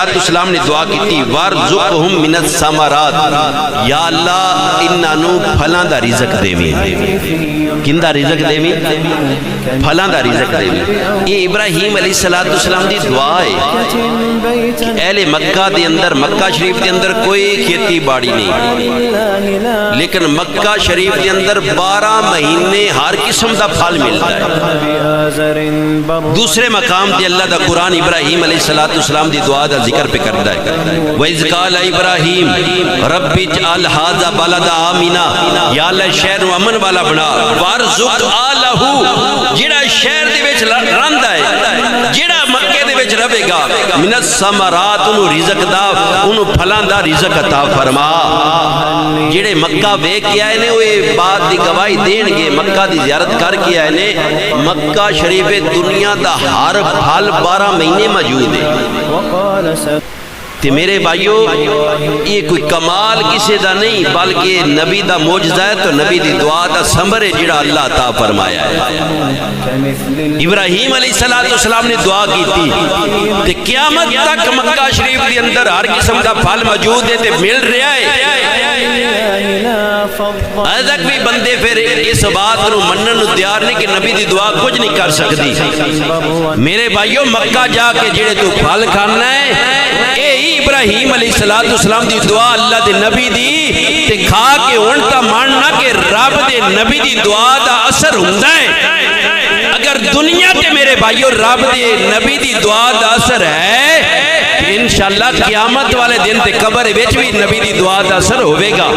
السلام نے دعا کی تھی وارزقہم من الثمرات، یا اللہ انہاں نو پھلاں دا رزق دیویں۔ کن دا رزق دیویں؟ پھلاں دا رزق دیویں۔ یہ ابراہیم علیہ السلام دی دعا ہے کہ اہل مکہ دے اندر، مکہ شریف دے اندر کوئی کھیتی باڑی نہیں، لیکن مکہ شریف دے اندر 12 مہینے ہر قسم دا پھل ملتا ہے۔ دوسرے مقام دے اللہ دا قرآن ابراہیم علیہ السلام دی دعا دا ذکر پہ کرتا ہے۔ وَإِذْ قَالَ إِبْرَاهِيمُ رَبِّ اجْعَلْ هَذَا بَلَدًا آمِنًا، یا اللہ شہر نو امن والا بنا، وَارْزُقْ آلَهُ، جڑا شہر دے وچ رہندا ہے، جڑا مکے دے وچ رہے گا، من الثمرات، انہوں رزق دا، انہوں پھلاں دا رزق عطا فرما۔ جڑے مکہ ویکھ کے آئے نے وہ بات دی گواہی دین گے، مکہ دی زیارت کر کے آئے نے، مکہ شریف دنیا دا ہر پھل 12 مہینے موجود ہے۔ تے میرے بھائیو یہ کوئی کمال کسی دا نہیں بلکہ نبی دا معجزہ ہے، تو نبی دی دعا دا ثمر ہے جڑا اللہ عطا فرمایا ہے۔ ابراہیم علیہ السلام نے دعا کی تھی تے قیامت تک مکہ شریف دی اندر ہر قسم دا پھل موجود ہے تے مل رہا ہے۔ ادھک بھی بندے پھر اس بات نو منن نو تیار نہیں کہ نبی دی دعا کچھ نہیں کر سکتی۔ میرے بھائیو مکہ جا کے جڑے تو پھل کھانا ہے، ابراہیم علیہ السلام دی دعا اللہ دے نبی دی تے کھا کے ہونتا ماننا کہ رب دے نبی دی دعا دا اثر ہوندا ہے۔ اگر دنیا تے میرے بھائیو رب دے نبی دی دعا دا اثر ہے، انشاءاللہ قیامت والے دن تے قبر وچ بھی نبی دی دعا دا اثر ہوئے گا۔